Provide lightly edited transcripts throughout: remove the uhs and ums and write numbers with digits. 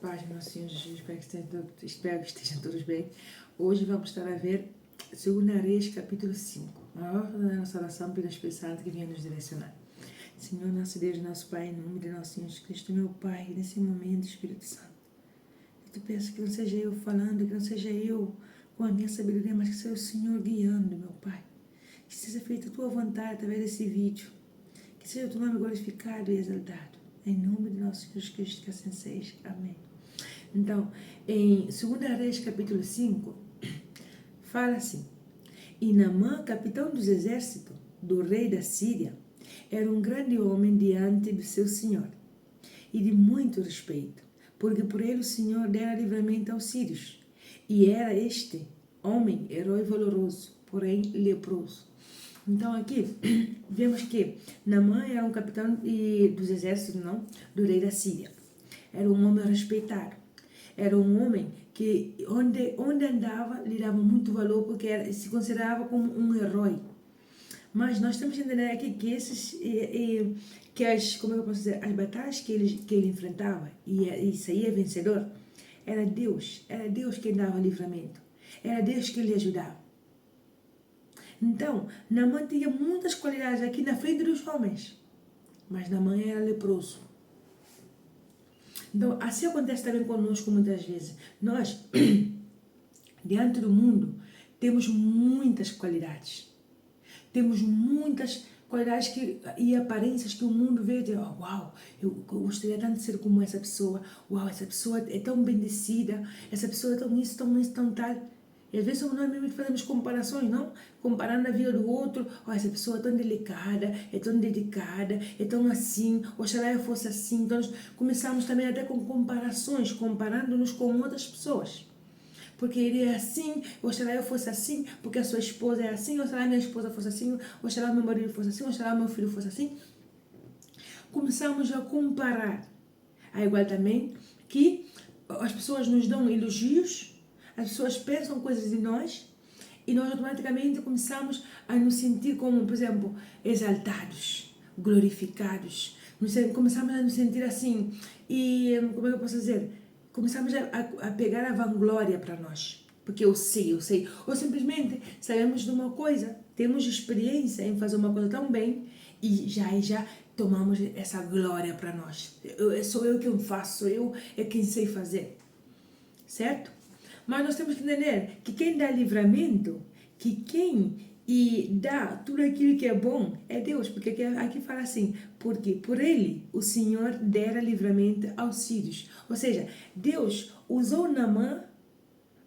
Paz, meu Senhor Jesus, espero que estejam todos bem. Hoje vamos estar a ver 2 Reis, capítulo 5. Vamos fazer a nossa oração pelo Espírito Santo que venha nos direcionar. Senhor, nosso Deus, nosso Pai, em nome de nosso Senhor Jesus Cristo, meu Pai, nesse momento, Espírito Santo, eu te peço que não seja eu falando, que não seja eu com a minha sabedoria, mas que seja o Senhor guiando, meu Pai. Que seja feita a tua vontade através desse vídeo. Que seja o teu nome glorificado e exaltado. Em nome de nosso Senhor Jesus Cristo, que assim seja. Amém. Então, em 2 Reis, capítulo 5, fala assim: E Naamã, capitão dos exércitos do rei da Síria, era um grande homem diante do seu senhor, e de muito respeito, porque por ele o Senhor dera livramento aos sírios. E era este homem herói valoroso, porém leproso. Então aqui vemos que Naamã era um capitão dos exércitos, não, do rei da Síria. Era um homem respeitado. Era um homem que onde andava lhe dava muito valor porque se considerava como um herói. Mas nós temos que entender aqui que como eu posso dizer, as batalhas que ele enfrentava e saía vencedor, era Deus quem dava livramento. Era Deus que lhe ajudava. Então, Naamã tinha muitas qualidades aqui na frente dos homens, mas Naamã era leproso. Então, assim acontece também conosco muitas vezes. Nós, diante do mundo, temos muitas qualidades. Temos muitas qualidades e aparências que o mundo vê e diz: oh, uau, eu gostaria tanto de ser como essa pessoa. Uau, essa pessoa é tão bendecida. Essa pessoa é tão isso, tão tal. E às vezes nós mesmos fazemos comparações, não? Comparando a vida do outro. Oh, essa pessoa é tão delicada, é tão dedicada, é tão assim. Oxalá eu fosse assim. Então nós começamos também até com comparações, comparando-nos com outras pessoas. Porque ele é assim, oxalá eu fosse assim, porque a sua esposa é assim, oxalá minha esposa fosse assim, oxalá meu marido fosse assim, oxalá meu filho fosse assim. Começamos a comparar. É igual também que as pessoas nos dão elogios, as pessoas pensam coisas de nós e nós automaticamente começamos a nos sentir como, por exemplo, exaltados, glorificados. Começamos a nos sentir assim e, como é que eu posso dizer? Começamos a pegar a vanglória para nós. Porque eu sei. Ou simplesmente sabemos de uma coisa, temos experiência em fazer uma coisa tão bem e já tomamos essa glória para nós. Sou eu quem faço, sou eu quem sei fazer. Certo? Mas nós temos que entender que quem dá livramento, que quem dá tudo aquilo que é bom é Deus. Porque aqui fala assim, porque por ele o Senhor dera livramento aos sírios. Ou seja, Deus usou Naamã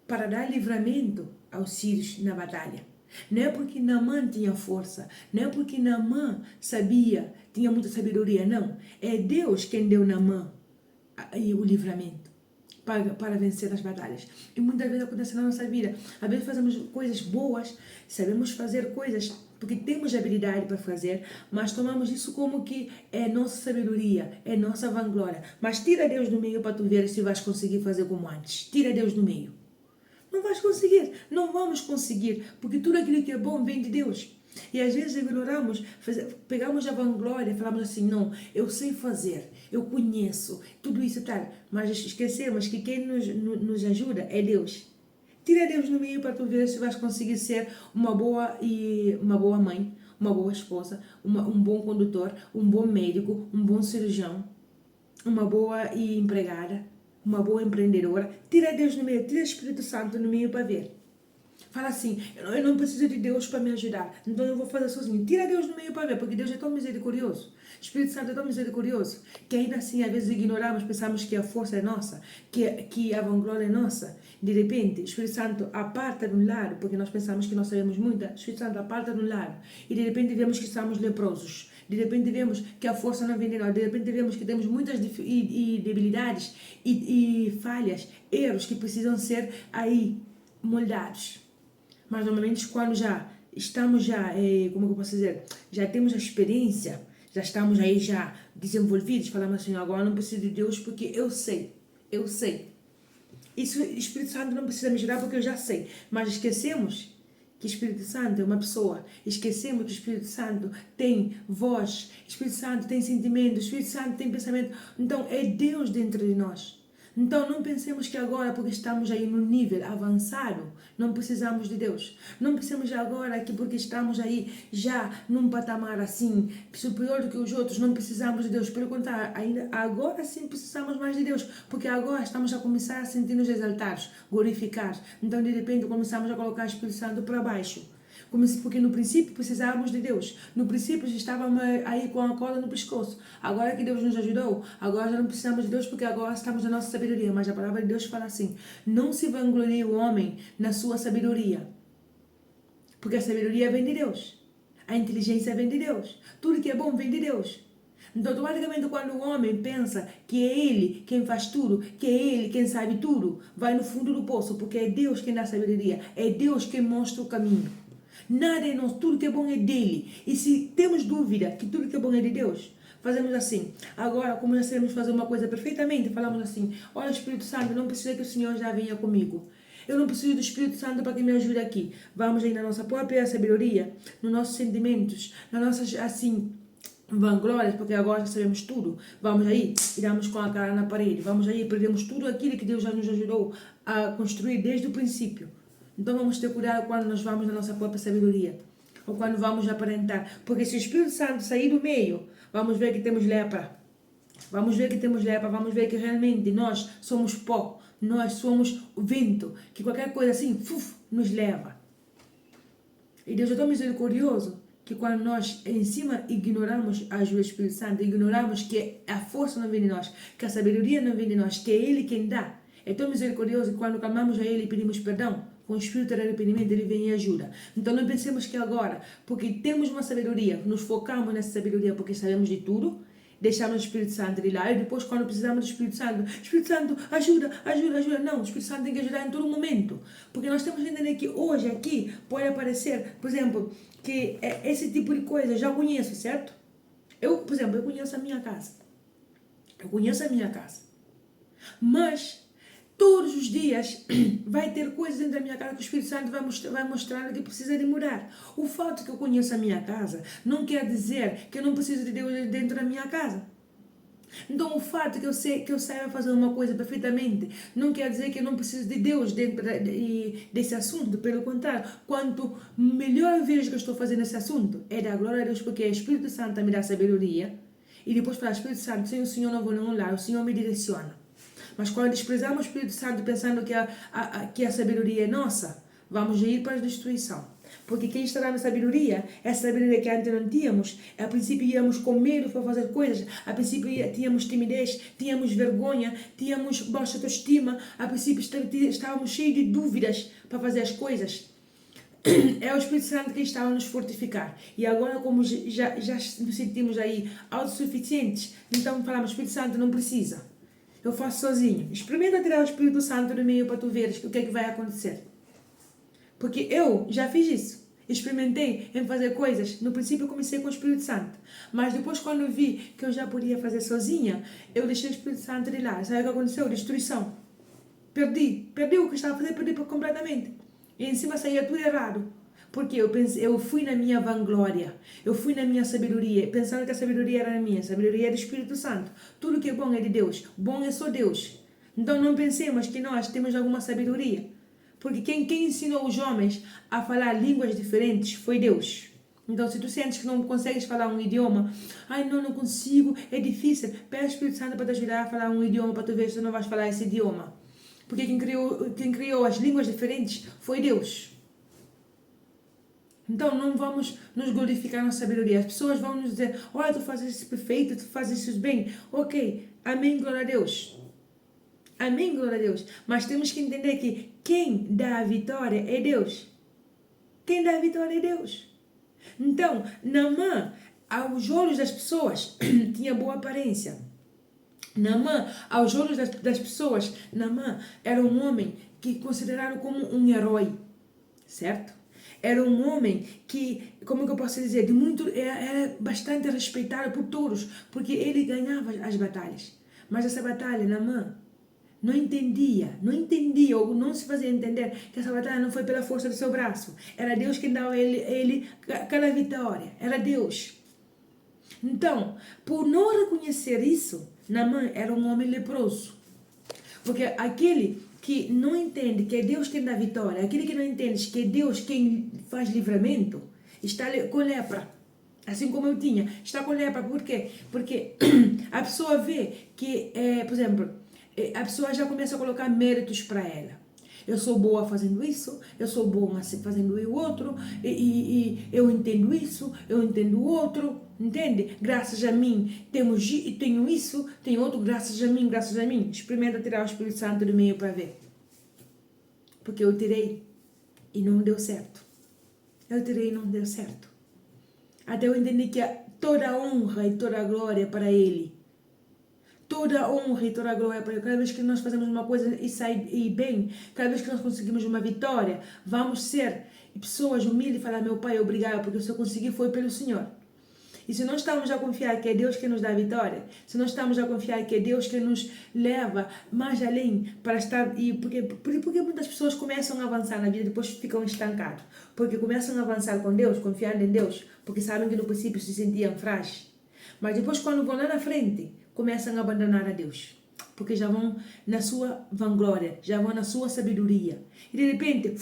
para dar livramento aos sírios na batalha. Não é porque Naamã tinha força, não é porque Naamã tinha muita sabedoria, não. É Deus quem deu Naamã o livramento para vencer as batalhas. E muitas vezes acontece na nossa vida. Às vezes fazemos coisas boas, sabemos fazer coisas porque temos habilidade para fazer, mas tomamos isso como que é nossa sabedoria, é nossa vanglória. Mas tira Deus do meio para tu ver se vais conseguir fazer como antes. Tira Deus do meio. Não vais conseguir, não vamos conseguir, porque tudo aquilo que é bom vem de Deus. E às vezes ignoramos, pegamos a vanglória e falamos assim: não, eu sei fazer, eu conheço, tudo isso e tal. Mas esquecemos que quem nos ajuda é Deus. Tira Deus no meio para tu ver se vais conseguir ser uma boa mãe, uma boa esposa, um bom condutor, um bom médico, um bom cirurgião, uma boa empregada, uma boa empreendedora. Tira Deus no meio, tira o Espírito Santo no meio para ver. Fala assim: eu não preciso de Deus para me ajudar, então eu vou fazer sozinho. Tira Deus no meio para ver, porque Deus é tão misericordioso. O Espírito Santo é tão misericordioso que ainda assim, às vezes, ignoramos, pensamos que a força é nossa, que a vanglória é nossa. De repente, o Espírito Santo aparta de um lado, porque nós pensamos que nós sabemos muito. O Espírito Santo aparta de um lado e de repente vemos que estamos leprosos. De repente vemos que a força não vem de nós. De repente vemos que temos muitas debilidades e falhas, erros que precisam ser aí moldados. Mas normalmente quando já estamos como eu posso dizer, já temos a experiência, já estamos aí já desenvolvidos, falamos assim: agora não preciso de Deus porque eu sei. Isso, o Espírito Santo não precisa me ajudar porque eu já sei. Mas esquecemos que o Espírito Santo é uma pessoa. Esquecemos que o Espírito Santo tem voz, o Espírito Santo tem sentimento, o Espírito Santo tem pensamento. Então é Deus dentro de nós. Então não pensemos que agora, porque estamos aí no nível avançado, não precisamos de Deus. Não pensemos agora que porque estamos aí já num patamar assim, superior do que os outros, não precisamos de Deus. Pelo contrário, ainda agora sim precisamos mais de Deus, porque agora estamos a começar a sentir-nos exaltados, glorificados. Então de repente começamos a colocar o Espírito Santo para baixo. Porque no princípio precisávamos de Deus. No princípio estávamos aí com a corda no pescoço. Agora que Deus nos ajudou, agora já não precisamos de Deus porque agora estamos na nossa sabedoria. Mas a palavra de Deus fala assim: não se vanglorie o homem na sua sabedoria. Porque a sabedoria vem de Deus. A inteligência vem de Deus. Tudo que é bom vem de Deus. Então, automaticamente, quando o homem pensa que é ele quem faz tudo, que é ele quem sabe tudo, vai no fundo do poço, porque é Deus quem dá sabedoria. É Deus quem mostra o caminho. Nada é nosso, tudo que é bom é dele. E se temos dúvida que tudo que é bom é de Deus, fazemos assim. Agora, como já sabemos fazer uma coisa perfeitamente, falamos assim: olha, Espírito Santo, não precisa que o Senhor já venha comigo. Eu não preciso do Espírito Santo para que me ajude aqui. Vamos aí na nossa própria sabedoria, nos nossos sentimentos, nas nossas, assim, vanglórias, porque agora já sabemos tudo. Vamos aí e damos com a cara na parede. Vamos aí e perdemos tudo aquilo que Deus já nos ajudou a construir desde o princípio. Então vamos ter cuidado quando nós vamos na nossa própria sabedoria. Ou quando vamos aparentar. Porque se o Espírito Santo sair do meio, vamos ver que temos lepra. Vamos ver que temos lepra. Vamos ver que realmente nós somos pó. Nós somos o vento. Que qualquer coisa assim, nos leva. E Deus é tão misericordioso que quando nós em cima ignoramos a ajuda do Espírito Santo, ignoramos que a força não vem de nós, que a sabedoria não vem de nós, que é Ele quem dá. É tão misericordioso que quando clamamos a Ele e pedimos perdão, com o espírito de arrependimento, Ele vem e ajuda. Então não pensemos que agora, porque temos uma sabedoria, nos focamos nessa sabedoria porque sabemos de tudo, deixamos o Espírito Santo de lá e depois quando precisamos do Espírito Santo, ajuda, ajuda, ajuda. Não, o Espírito Santo tem que ajudar em todo momento. Porque nós temos que entender que hoje aqui pode aparecer, por exemplo, que esse tipo de coisa eu já conheço, certo? Por exemplo, eu conheço a minha casa. Eu conheço a minha casa. Mas todos os dias vai ter coisas dentro da minha casa que o Espírito Santo vai mostrar que precisa de mudar. O fato que eu conheço a minha casa não quer dizer que eu não preciso de Deus dentro da minha casa. Então o fato que eu saiba fazer uma coisa perfeitamente não quer dizer que eu não preciso de Deus dentro desse assunto. Pelo contrário, quanto melhor eu vejo que eu estou fazendo esse assunto, é da glória a Deus, porque o Espírito Santo me dá sabedoria. E depois fala: Espírito Santo, sem o Senhor não vou nenhum lado, o Senhor me direciona. Mas quando desprezamos o Espírito Santo pensando que a sabedoria é nossa, vamos ir para a destruição. Porque quem está dando sabedoria, essa sabedoria que antes não tínhamos, a princípio íamos com medo para fazer coisas, a princípio tínhamos timidez, tínhamos vergonha, tínhamos baixa autoestima, a princípio estávamos cheios de dúvidas para fazer as coisas. É o Espírito Santo que está a nos fortificar. E agora, como já nos sentimos aí autossuficientes, então falamos: Espírito Santo não precisa. Eu faço sozinho. Experimenta tirar o Espírito Santo do meio para tu veres o que é que vai acontecer. Porque eu já fiz isso. Experimentei em fazer coisas. No princípio eu comecei com o Espírito Santo. Mas depois, quando eu vi que eu já podia fazer sozinha, eu deixei o Espírito Santo de lá. Sabe o que aconteceu? Destruição. Perdi o que estava a fazer, perdi completamente. E em cima saía tudo errado. Porque eu fui na minha vanglória, eu fui na minha sabedoria, pensando que a sabedoria era minha, a sabedoria é do Espírito Santo. Tudo que é bom é de Deus, bom é só Deus. Então não pensemos que nós temos alguma sabedoria, porque quem ensinou os homens a falar línguas diferentes foi Deus. Então se tu sentes que não consegues falar um idioma, não consigo, é difícil, pede o Espírito Santo para te ajudar a falar um idioma, para tu ver se tu não vais falar esse idioma. Porque quem criou as línguas diferentes foi Deus. Então não vamos nos glorificar na sabedoria. As pessoas vão nos dizer: olha, tu fazes isso perfeito, tu fazes isso bem. Ok, amém, glória a Deus. Amém, glória a Deus. Mas temos que entender que quem dá a vitória é Deus. Quem dá a vitória é Deus. Então, Naamã, aos olhos das pessoas, tinha boa aparência. Naamã, aos olhos das pessoas, Naamã era um homem que consideraram como um herói. Certo? Era um homem que, como que eu posso dizer, era bastante respeitado por todos, porque ele ganhava as batalhas. Mas essa batalha, Naamã, não entendia, ou não se fazia entender que essa batalha não foi pela força do seu braço. Era Deus quem dava a ele cada vitória. Era Deus. Então, por não reconhecer isso, Naamã era um homem leproso. Porque aquele que não entende que é Deus quem dá vitória, aquele que não entende que é Deus quem faz livramento, está com lepra. Assim como eu tinha, está com lepra. Por quê? Porque a pessoa vê que, por exemplo, a pessoa já começa a colocar méritos para ela. Eu sou boa fazendo isso, eu sou boa fazendo o outro, e eu entendo isso, eu entendo o outro, entende? Graças a mim tenho isso, tenho outro, graças a mim, graças a mim. Experimenta tirar o Espírito Santo do meio para ver. Porque eu tirei e não deu certo. Eu tirei e não deu certo. Até eu entendi que toda a honra e toda a glória é para Ele. Toda a honra e toda a glória para Ele. Cada vez que nós fazemos uma coisa e sai bem, cada vez que nós conseguimos uma vitória, vamos ser pessoas humildes e falar: meu Pai, obrigado, porque se eu consegui foi pelo Senhor. E se não estamos a confiar que é Deus que nos dá a vitória, se não estamos a confiar que é Deus que nos leva mais além para estar... Porque muitas pessoas começam a avançar na vida e depois ficam estancados. Porque começam a avançar com Deus, confiando em Deus, porque sabem que no princípio se sentiam frágeis. Mas depois, quando vão lá na frente, começam a abandonar a Deus. Porque já vão na sua vanglória, já vão na sua sabedoria. E de repente,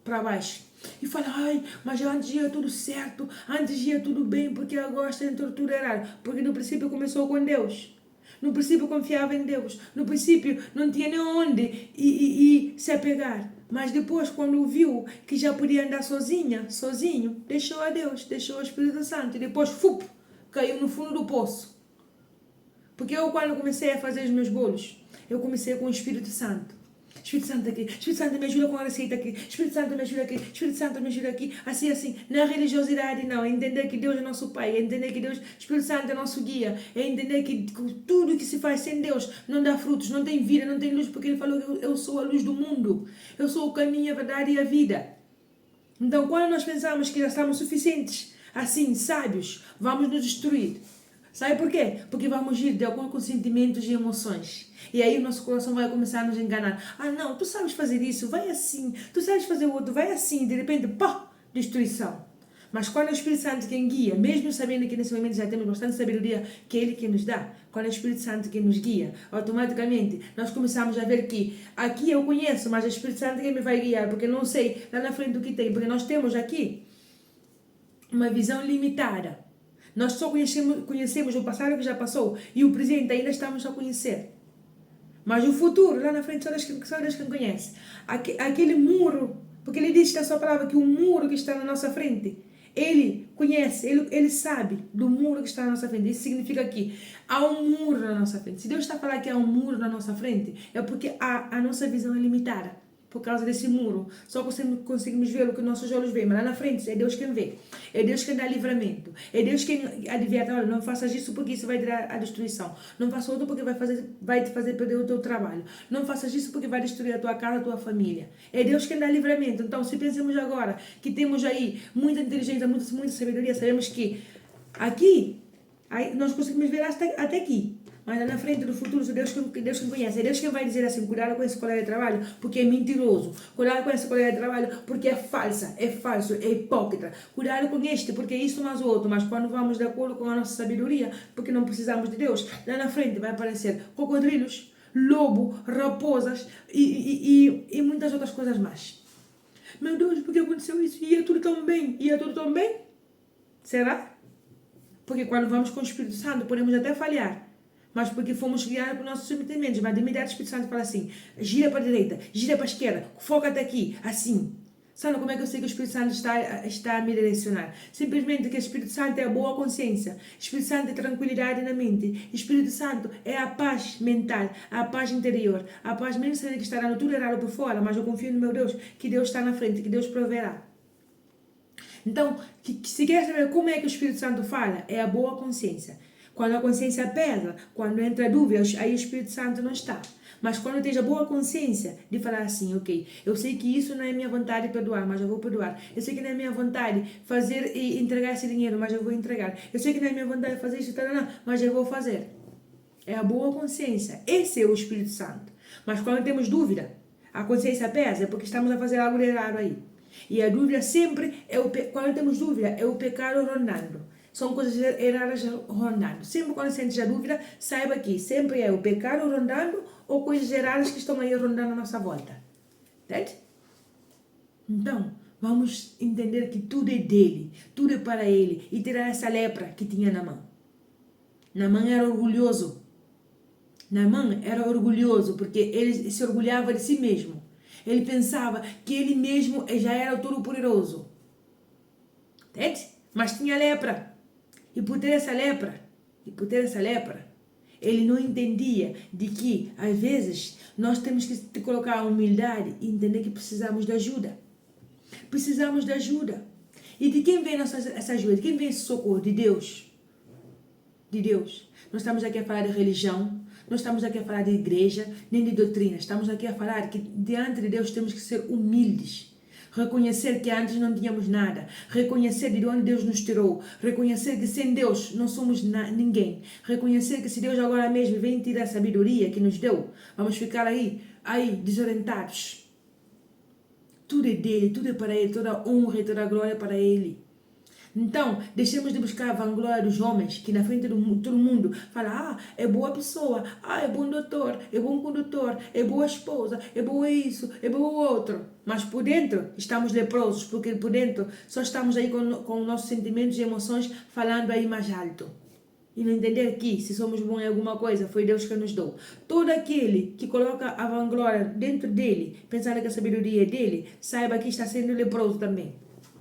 para baixo. E fala: ai, mas antes ia tudo certo, antes ia tudo bem, porque agora está em tortura errada. Porque no princípio começou com Deus. No princípio confiava em Deus. No princípio não tinha nem onde e se apegar. Mas depois, quando viu que já podia andar sozinho, deixou a Deus, deixou o Espírito Santo. E depois, caiu no fundo do poço. Porque eu, quando comecei a fazer os meus bolos, eu comecei com o Espírito Santo. Espírito Santo aqui, Espírito Santo me ajuda com a receita aqui, Espírito Santo me ajuda aqui, Espírito Santo me ajuda aqui, assim, na religiosidade não, é entender que Deus é nosso Pai, é entender que Deus, Espírito Santo é nosso guia, é entender que tudo que se faz sem Deus não dá frutos, não tem vida, não tem luz, porque Ele falou que eu sou a luz do mundo, eu sou o caminho, a verdade e a vida. Então, quando nós pensamos que já estamos suficientes, assim, sábios, vamos nos destruir. Sabe por quê? Porque vamos ir de acordo com sentimentos e emoções. E aí o nosso coração vai começar a nos enganar. Ah, não, tu sabes fazer isso, vai assim. Tu sabes fazer o outro, vai assim. De repente, pá, destruição. Mas quando é o Espírito Santo quem guia, mesmo sabendo que nesse momento já temos bastante sabedoria, que é Ele que nos dá, quando é o Espírito Santo que nos guia, automaticamente nós começamos a ver que aqui eu conheço, mas é o Espírito Santo quem me vai guiar, porque eu não sei lá na frente o que tem, porque nós temos aqui uma visão limitada. Nós só conhecemos o passado que já passou e o presente ainda estamos a conhecer. Mas o futuro, lá na frente, só Deus quem conhece. Aquele muro, porque Ele diz na sua palavra que o muro que está na nossa frente, Ele conhece, Ele sabe do muro que está na nossa frente. Isso significa que há um muro na nossa frente. Se Deus está a falar que há um muro na nossa frente, é porque a nossa visão é limitada. Por causa desse muro, só conseguimos ver o que nossos olhos veem, mas lá na frente é Deus quem vê, é Deus quem dá livramento, é Deus quem adverte: olha, não faças isso porque isso vai tirar a destruição, não faça outro porque vai te fazer perder o teu trabalho, não faças isso porque vai destruir a tua casa, a tua família. É Deus quem dá livramento. Então, se pensamos agora que temos aí muita inteligência, muita sabedoria, sabemos que aqui nós conseguimos ver até aqui. Mas lá na frente do futuro, Deus quem conhece. É Deus quem vai dizer assim: cuidado com esse colega de trabalho, porque é mentiroso. Cuidado com esse colega de trabalho, porque é falsa, é falso, é hipócrita. Cuidado com este, porque é isso mais o outro. Mas quando vamos de acordo com a nossa sabedoria, porque não precisamos de Deus, lá na frente vai aparecer crocodilos, lobo, raposas e muitas outras coisas mais. Meu Deus, por que aconteceu isso? Ia tudo tão bem. Ia tudo tão bem? Será? Porque quando vamos com o Espírito Santo, podemos até falhar. Mas porque fomos guiados por nossos sentimentos. Mas de imediato o Espírito Santo fala assim: gira para a direita, gira para a esquerda, foca até aqui, assim. Sabe como é que eu sei que o Espírito Santo está a me direcionar? Simplesmente que o Espírito Santo é a boa consciência. O Espírito Santo é tranquilidade na mente. O Espírito Santo é a paz mental, a paz interior. A paz mesmo sabendo que estará no tudo errado por fora, mas eu confio no meu Deus, que Deus está na frente, que Deus proverá. Então, se quer saber como é que o Espírito Santo fala, é a boa consciência. Quando a consciência pesa, quando entra dúvidas, aí o Espírito Santo não está. Mas quando tens a boa consciência de falar assim: ok, eu sei que isso não é minha vontade de perdoar, mas eu vou perdoar. Eu sei que não é minha vontade fazer e entregar esse dinheiro, mas eu vou entregar. Eu sei que não é minha vontade fazer isso, mas eu vou fazer. É a boa consciência. Esse é o Espírito Santo. Mas quando temos dúvida, a consciência pesa, é porque estamos a fazer algo de errado aí. E a dúvida sempre, quando temos dúvida, é o pecado rondando. São coisas erradas rondando. Sempre quando sentes a dúvida, saiba que sempre é o pecado rondando ou coisas erradas que estão aí rondando a nossa volta. Entende? Então, vamos entender que tudo é dele, tudo é para ele, e tirar essa lepra que tinha na mão. Naamã era orgulhoso. Naamã era orgulhoso porque ele se orgulhava de si mesmo. Ele pensava que ele mesmo já era o todo-poderoso. Entende? Mas tinha lepra. E por ter essa lepra, ele não entendia de que, às vezes, nós temos que colocar a humildade e entender que precisamos de ajuda. Precisamos de ajuda. E de quem vem essa ajuda? De quem vem esse socorro? De Deus. De Deus. Nós estamos aqui a falar de religião, não estamos aqui a falar de igreja, nem de doutrina. Estamos aqui a falar que diante de Deus temos que ser humildes. Reconhecer que antes não tínhamos nada. Reconhecer de onde Deus nos tirou. Reconhecer que sem Deus não somos ninguém. Reconhecer que se Deus agora mesmo vem tirar a sabedoria que nos deu, vamos ficar aí desorientados. Tudo é dele, tudo é para ele, toda a honra e toda a glória é para ele. Então, deixemos de buscar a vanglória dos homens, que na frente de todo mundo fala, é boa pessoa, é bom doutor, é bom condutor, é boa esposa, é boa isso, é boa outro. Mas por dentro estamos leprosos, porque por dentro só estamos aí com nossos sentimentos e emoções falando aí mais alto. E não entender que, se somos bons em alguma coisa, foi Deus que nos deu. Todo aquele que coloca a vanglória dentro dele, pensando que a sabedoria é dele, saiba que está sendo leproso também.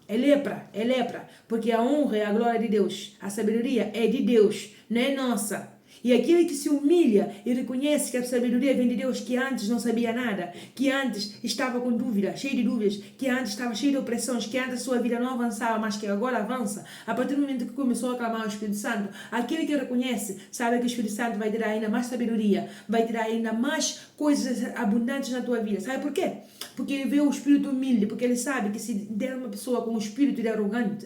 É lepra, porque a honra é a glória de Deus, a sabedoria é de Deus, não é nossa. E aquele que se humilha e reconhece que a sabedoria vem de Deus, que antes não sabia nada, que antes estava com dúvida, cheio de dúvidas, que antes estava cheio de opressões, que antes a sua vida não avançava, mas que agora avança, a partir do momento que começou a clamar ao Espírito Santo, aquele que reconhece, sabe que o Espírito Santo vai tirar ainda mais sabedoria, vai tirar ainda mais coisas abundantes na tua vida. Sabe por quê? Porque ele vê o espírito humilde, porque ele sabe que se der uma pessoa com um espírito de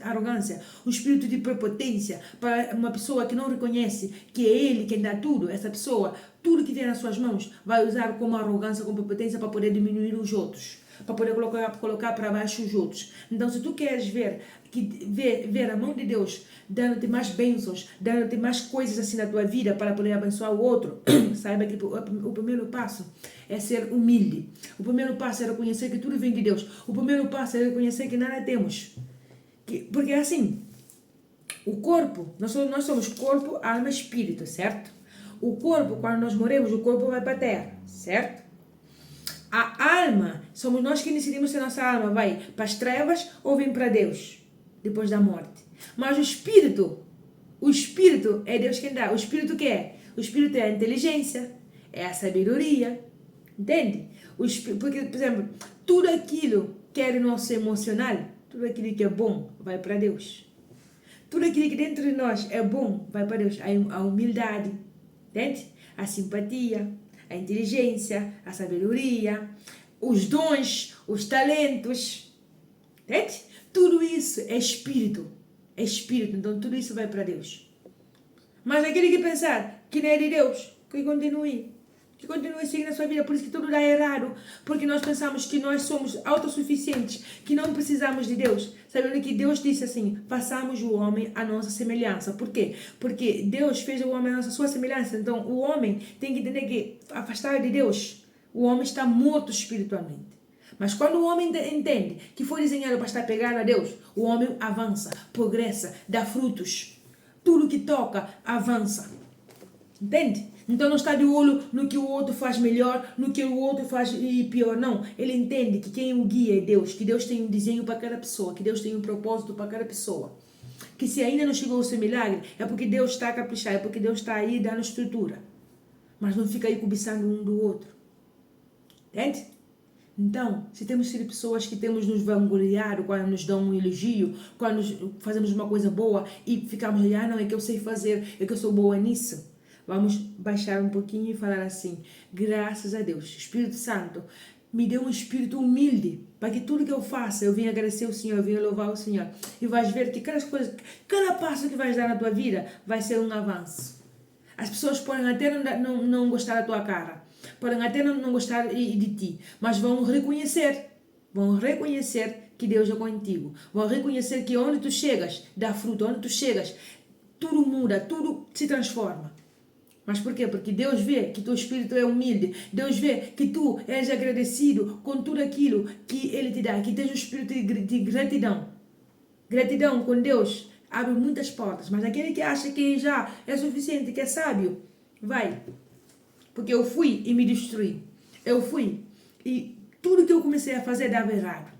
arrogância, um espírito de prepotência, para uma pessoa que não reconhece que é ele quem dá tudo, essa pessoa, tudo que tem nas suas mãos, vai usar como arrogância, como prepotência para poder diminuir os outros, para poder colocar para baixo os outros. Então, se tu queres ver a mão de Deus dando-te mais bênçãos, dando-te mais coisas assim na tua vida para poder abençoar o outro, saiba que o primeiro passo é ser humilde. O primeiro passo é reconhecer que tudo vem de Deus. O primeiro passo é reconhecer que nada temos. Porque é assim, o corpo, nós somos corpo, alma e espírito, certo? O corpo, quando nós morremos, o corpo vai para a terra, certo? A alma, somos nós que decidimos se a nossa alma vai para as trevas ou vem para Deus, depois da morte. Mas o espírito é Deus quem dá. O espírito o que é? O espírito é a inteligência, é a sabedoria, entende? Porque, por exemplo, tudo aquilo que é nosso emocional, tudo aquilo que é bom, vai para Deus. Tudo aquilo que dentro de nós é bom, vai para Deus. A humildade, entende? A simpatia, a inteligência, a sabedoria, os dons, os talentos, entende? Tudo isso é espírito. É espírito, então tudo isso vai para Deus. Mas aquele que pensar que não é de Deus, que continue seguindo a sua vida. Por isso que tudo dá errado, porque nós pensamos que nós somos autossuficientes, que não precisamos de Deus. Sabendo que Deus disse assim, façamos o homem à nossa semelhança. Por quê? Porque Deus fez o homem à sua semelhança, então o homem tem que entender que, afastado de Deus, o homem está morto espiritualmente. Mas quando o homem entende que foi desenhado para estar pegado a Deus, o homem avança, progressa, dá frutos. Tudo que toca, avança. Entende? Então não está de olho no que o outro faz melhor, no que o outro faz pior, não. Ele entende que quem o guia é Deus, que Deus tem um desenho para cada pessoa, que Deus tem um propósito para cada pessoa. Que se ainda não chegou o seu milagre, é porque Deus está a caprichar, é porque Deus está aí dando estrutura. Mas não fica aí cobiçando um do outro. Entende? Então, se temos sido pessoas que temos nos vangloriado quando nos dão um elogio, quando fazemos uma coisa boa e ficamos, não, é que eu sei fazer, é que eu sou boa nisso. Vamos baixar um pouquinho e falar assim, graças a Deus, Espírito Santo, me deu um espírito humilde, para que tudo que eu faça, eu venha agradecer o Senhor, eu venha louvar o Senhor. E vais ver que cada passo que vais dar na tua vida vai ser um avanço. As pessoas podem até não gostar da tua cara, podem até não gostar de ti, mas vão reconhecer que Deus é contigo, vão reconhecer que onde tu chegas, dá fruto, onde tu chegas, tudo muda, tudo se transforma. Mas por quê? Porque Deus vê que teu espírito é humilde. Deus vê que tu és agradecido com tudo aquilo que Ele te dá. Que tens um espírito de gratidão. Gratidão com Deus abre muitas portas. Mas aquele que acha que já é suficiente, que é sábio, vai. Porque eu fui e me destruí. Eu fui. E tudo que eu comecei a fazer dava errado.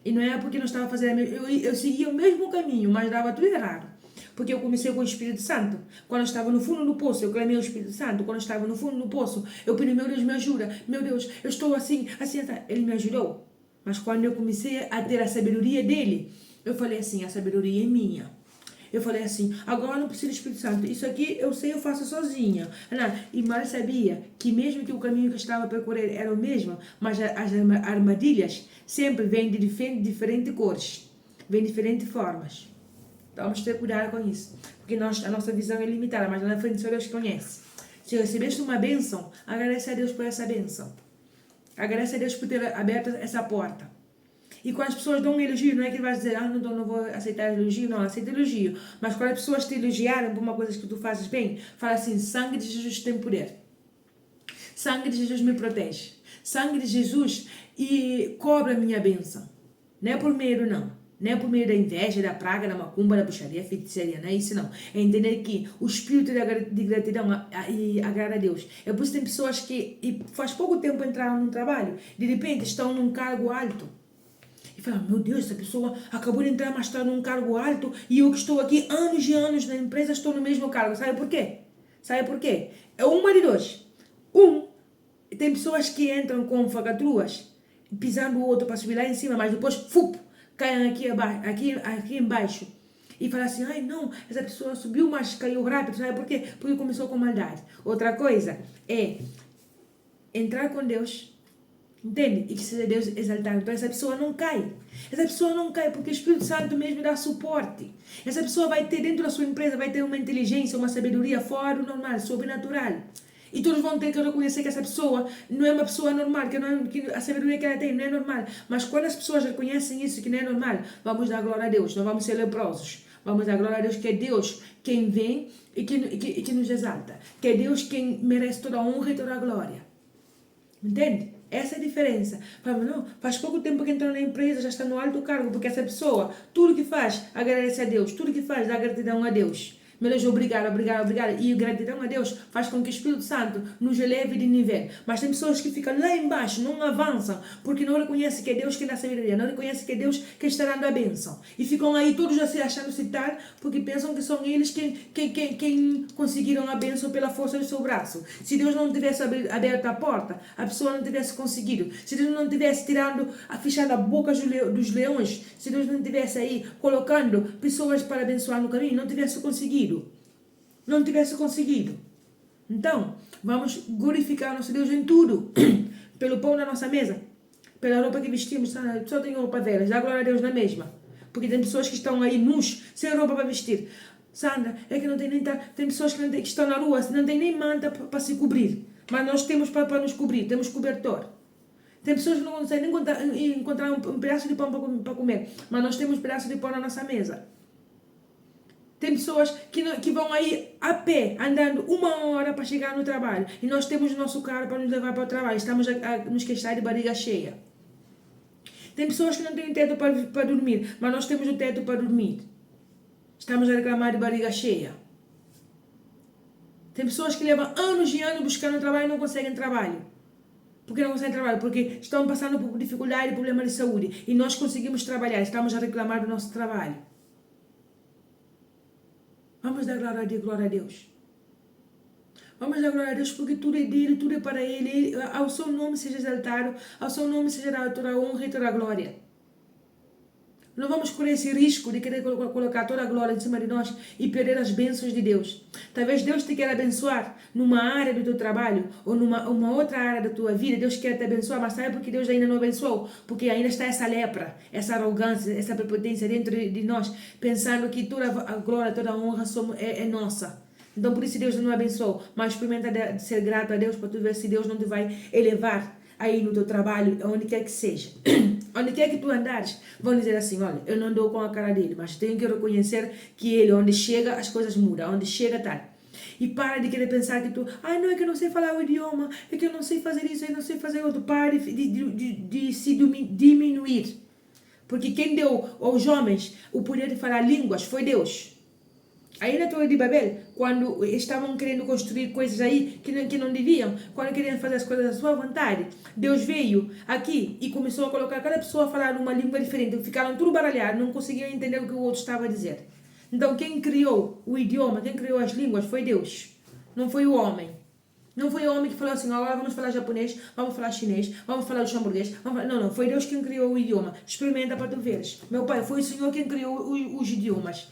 E não é porque não estava fazendo... Eu seguia o mesmo caminho, mas dava tudo errado. Porque eu comecei com o Espírito Santo. Quando eu estava no fundo do poço, eu clamei ao Espírito Santo. Quando eu estava no fundo do poço, eu pedi, meu Deus, me ajuda. Meu Deus, eu estou assim, assim. Ele me ajudou. Mas quando eu comecei a ter a sabedoria dele, eu falei assim, a sabedoria é minha. Eu falei assim, agora não preciso do Espírito Santo. Isso aqui eu sei, eu faço sozinha. E mal sabia que mesmo que o caminho que eu estava a percorrer era o mesmo, mas as armadilhas sempre vêm de diferentes cores. Vêm de diferentes formas. Então vamos ter cuidado com isso. Porque a nossa visão é limitada, mas lá na frente só Deus conhece. Se recebeste uma bênção, agradece a Deus por essa bênção. Agradece a Deus por ter aberto essa porta. E quando as pessoas dão um elogio, não é que ele vai dizer, não vou aceitar elogio, não, aceita elogio. Mas quando as pessoas te elogiarem por uma coisa que tu fazes bem, fala assim, sangue de Jesus tem poder. Sangue de Jesus me protege. Sangue de Jesus e cobra a minha bênção. Não é por medo, não. Não é por meio da inveja, da praga, da macumba, da bruxaria, feitiçaria, não é isso não. É entender que o espírito de gratidão agrada a Deus. É por isso que tem pessoas que faz pouco tempo entraram num trabalho, de repente estão num cargo alto. E falam, meu Deus, essa pessoa acabou de entrar, mas está num cargo alto e eu que estou aqui anos e anos na empresa estou no mesmo cargo. Sabe por quê? Sabe por quê? É uma de dois. Tem pessoas que entram com falcatruas, pisando o outro para subir lá em cima, mas depois, caem aqui embaixo. E falam assim, ai não, essa pessoa subiu, mas caiu rápido. Sabe por quê? Porque começou com maldade. Outra coisa é entrar com Deus, entende? E que seja Deus exaltado. Então essa pessoa não cai. Essa pessoa não cai porque o Espírito Santo mesmo dá suporte. Essa pessoa vai ter dentro da sua empresa, vai ter uma inteligência, uma sabedoria fora do normal, sobrenatural. E todos vão ter que reconhecer que essa pessoa não é uma pessoa normal, que a sabedoria que ela tem não é normal. Mas quando as pessoas reconhecem isso, que não é normal, vamos dar glória a Deus, não vamos ser leprosos. Vamos dar glória a Deus, que é Deus quem vem e que nos exalta. Que é Deus quem merece toda a honra e toda a glória. Entende? Essa é a diferença. Não, faz pouco tempo que entrou na empresa, já está no alto cargo, porque essa pessoa, tudo que faz, agradece a Deus, tudo que faz, dá gratidão a Deus. Meu Deus, obrigado. E gratidão a Deus faz com que o Espírito Santo nos eleve de nível. Mas tem pessoas que ficam lá embaixo, não avançam, porque não reconhecem que é Deus que dá sabedoria, não reconhecem que é Deus que está dando a bênção. E ficam aí todos achando-se tal, porque pensam que são eles quem conseguiram a bênção pela força do seu braço. Se Deus não tivesse aberto a porta, a pessoa não tivesse conseguido. Se Deus não tivesse fechado a boca dos leões, se Deus não tivesse aí colocando pessoas para abençoar no caminho, não tivesse conseguido. Então, vamos glorificar nosso Deus em tudo. Pelo pão da nossa mesa, pela roupa que vestimos, só tem roupa velha, dá glória a Deus na mesma. Porque tem pessoas que estão aí nus, sem roupa para vestir. Sandra, é que não tem nem... Tem pessoas que estão na rua, não tem nem manta para se cobrir. Mas nós temos para nos cobrir, temos cobertor. Tem pessoas que não conseguem nem encontrar um pedaço de pão para comer. Mas nós temos um pedaço de pão na nossa mesa. Tem pessoas que vão aí a pé, andando 1 hora para chegar no trabalho. E nós temos o nosso carro para nos levar para o trabalho. Estamos a nos queixar de barriga cheia. Tem pessoas que não têm teto para dormir, mas nós temos o teto para dormir. Estamos a reclamar de barriga cheia. Tem pessoas que levam anos e anos buscando trabalho e não conseguem trabalho. Por que não conseguem trabalho? Porque estão passando por dificuldade e problema de saúde. E nós conseguimos trabalhar, estamos a reclamar do nosso trabalho. Vamos dar glória a Deus. Vamos dar glória a Deus porque tudo é dele, tudo é para ele. Ao seu nome seja exaltado, ao seu nome seja dada toda a honra e toda a glória. Não vamos correr esse risco de querer colocar toda a glória em cima de nós e perder as bênçãos de Deus. Talvez Deus te queira abençoar numa área do teu trabalho ou numa outra área da tua vida. Deus quer te abençoar, mas sabe por que Deus ainda não abençoou? Porque ainda está essa lepra, essa arrogância, essa prepotência dentro de nós, pensando que toda a glória, toda a honra é nossa. Então por isso Deus não abençoou. Mas experimenta de ser grato a Deus para tu ver se Deus não te vai elevar aí no teu trabalho, onde quer que seja. Onde quer que tu andares, vão dizer assim, olha, eu não dou com a cara dele, mas tenho que reconhecer que ele, onde chega, as coisas mudam, onde chega, tal. E para de querer pensar que tu, não, é que eu não sei falar o idioma, é que eu não sei fazer isso, eu não sei fazer outro. Pare de se diminuir. Porque quem deu aos homens o poder de falar línguas foi Deus. Aí na Torre de Babel, quando estavam querendo construir coisas aí que não deviam, quando queriam fazer as coisas à sua vontade, Deus veio aqui e começou a colocar cada pessoa a falar uma língua diferente. Ficaram tudo baralhados, não conseguiam entender o que o outro estava a dizer. Então quem criou o idioma, quem criou as línguas foi Deus, não foi o homem. Não foi o homem que falou assim, agora vamos falar japonês, vamos falar chinês, vamos falar luxemburguês. Não, foi Deus quem criou o idioma. Experimenta para tu veres. Meu pai, foi o Senhor quem criou os idiomas.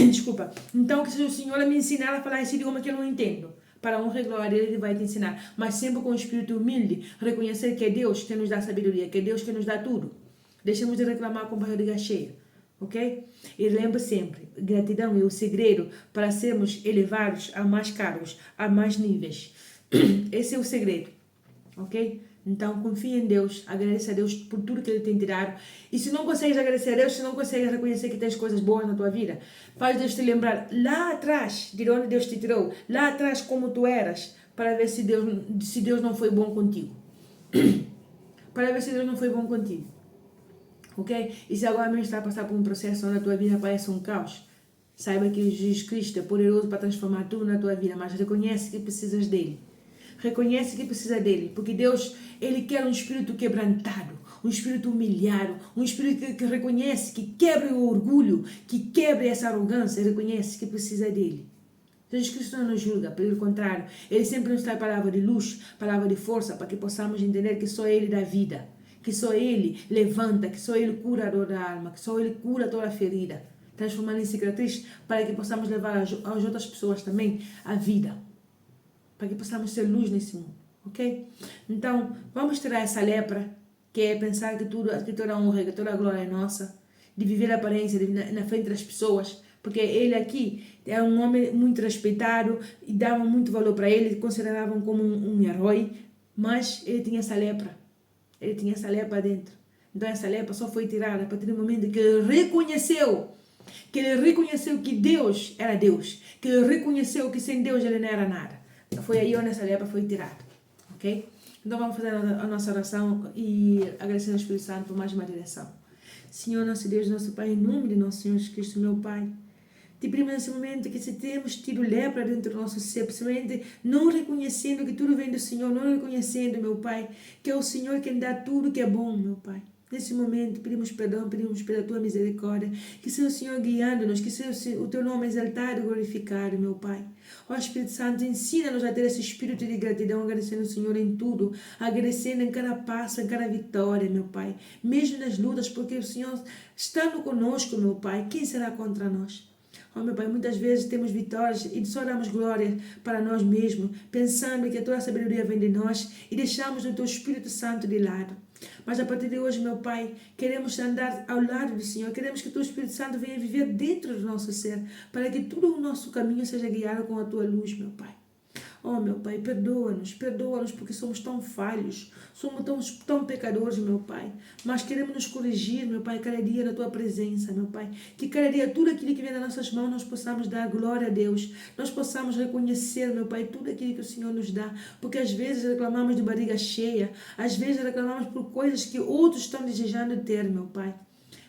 Desculpa. Então, que se o Senhor me ensinar a falar esse idioma que eu não entendo, para honra e glória, Ele vai te ensinar. Mas sempre com o espírito humilde, reconhecer que é Deus que nos dá sabedoria, que é Deus que nos dá tudo. Deixemos de reclamar com barriga cheia. Ok? E lembre sempre, gratidão é o segredo para sermos elevados a mais cargos, a mais níveis. Esse é o segredo, ok? Então confia em Deus, agradeça a Deus por tudo que Ele tem te dado. E se não consegues agradecer a Deus, se não consegues reconhecer que tens coisas boas na tua vida, faz Deus te lembrar lá atrás de onde Deus te tirou, lá atrás como tu eras, para ver se Deus não foi bom contigo. Para ver se Deus não foi bom contigo, ok? E se agora mesmo está a passar por um processo onde a tua vida parece um caos, saiba que Jesus Cristo é poderoso para transformar tudo na tua vida, mas reconhece que precisas dele. Reconhece que precisa dele, porque Deus, Ele quer um espírito quebrantado, um espírito humilhado, um espírito que reconhece, que quebre o orgulho, que quebre essa arrogância, reconhece que precisa dele. Jesus Cristo não nos julga, pelo contrário, Ele sempre nos traz palavra de luz, palavra de força, para que possamos entender que só Ele dá vida, que só Ele levanta, que só Ele cura a dor da alma, que só Ele cura toda a ferida, transformando em cicatriz, para que possamos levar às outras pessoas também a vida. Para que possamos ser luz nesse mundo, ok? Então, vamos tirar essa lepra, que é pensar que toda a honra, que toda a glória é nossa, de viver a aparência na frente das pessoas, porque ele aqui é um homem muito respeitado e davam muito valor para ele, consideravam como um herói, mas ele tinha essa lepra dentro. Então essa lepra só foi tirada a partir do momento que ele reconheceu que Deus era Deus, que ele reconheceu que sem Deus ele não era nada. Foi aí onde essa lepra foi tirada, ok? Então vamos fazer a nossa oração e agradecer ao Espírito Santo por mais uma direção. Senhor, nosso Deus, nosso Pai, em nome de nosso Senhor Jesus Cristo, meu Pai, te pedimos nesse momento que se temos tido lepra dentro do nosso ser, principalmente não reconhecendo que tudo vem do Senhor, não reconhecendo, meu Pai, que é o Senhor quem dá tudo que é bom, meu Pai. Nesse momento, pedimos perdão, pedimos pela Tua misericórdia, que seja o Senhor guiando-nos, que seja o Teu nome exaltado e glorificado, meu Pai. Ó Espírito Santo, ensina-nos a ter esse espírito de gratidão, agradecendo o Senhor em tudo, agradecendo em cada passo, em cada vitória, meu Pai. Mesmo nas lutas, porque o Senhor estando conosco, meu Pai, quem será contra nós? Oh, meu Pai, muitas vezes temos vitórias e só damos glória para nós mesmos, pensando que toda a sabedoria vem de nós e deixamos o Teu Espírito Santo de lado. Mas a partir de hoje, meu Pai, queremos andar ao lado do Senhor, queremos que o Teu Espírito Santo venha viver dentro do nosso ser, para que todo o nosso caminho seja guiado com a Tua luz, meu Pai. Oh, meu Pai, perdoa-nos, porque somos tão falhos, somos tão pecadores, meu Pai. Mas queremos nos corrigir, meu Pai, cada dia na Tua presença, meu Pai. Que cada dia tudo aquilo que vem das nossas mãos nós possamos dar glória a Deus. Nós possamos reconhecer, meu Pai, tudo aquilo que o Senhor nos dá. Porque às vezes reclamamos de barriga cheia, às vezes reclamamos por coisas que outros estão desejando ter, meu Pai.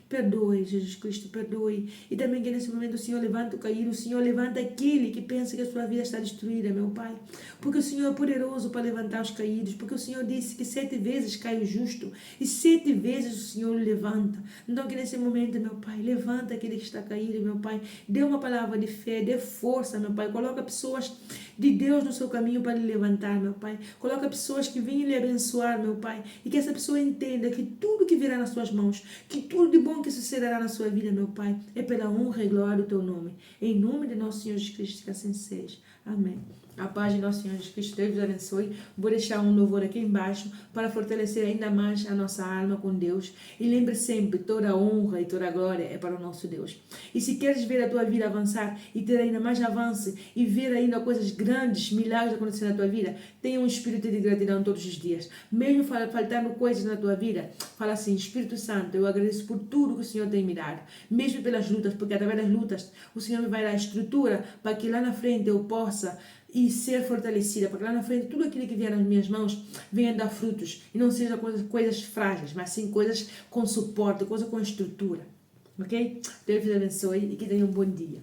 Perdoe, Jesus Cristo, perdoe. E também que nesse momento o Senhor levanta o caído, o Senhor levanta aquele que pensa que a sua vida está destruída, meu Pai. Porque o Senhor é poderoso para levantar os caídos, porque o Senhor disse que 7 vezes cai o justo e 7 vezes o Senhor o levanta. Então que nesse momento, meu Pai, levanta aquele que está caído, meu Pai. Dê uma palavra de fé, dê força, meu Pai. Coloca pessoas de Deus no seu caminho para lhe levantar, meu Pai. Coloca pessoas que venham lhe abençoar, meu Pai. E que essa pessoa entenda que tudo que virá nas suas mãos, que tudo de bom que sucederá na sua vida, meu Pai, é pela honra e glória do Teu nome. Em nome de nosso Senhor Jesus Cristo, que assim seja. Amém. A paz de nosso Senhor Jesus Cristo, Deus vos abençoe. Vou deixar um louvor aqui embaixo para fortalecer ainda mais a nossa alma com Deus. E lembre sempre, toda a honra e toda a glória é para o nosso Deus. E se queres ver a tua vida avançar e ter ainda mais avanço e ver ainda coisas grandes, milagres acontecer na tua vida, tenha um espírito de gratidão todos os dias. Mesmo faltando coisas na tua vida, fala assim: Espírito Santo, eu agradeço por tudo que o Senhor tem me dado. Mesmo pelas lutas, porque através das lutas o Senhor me vai dar a estrutura para que lá na frente eu possa e ser fortalecida, para que lá na frente tudo aquilo que vier nas minhas mãos venha dar frutos e não seja coisas frágeis, mas sim coisas com suporte, coisas com estrutura. Ok? Deus te abençoe e que tenha um bom dia.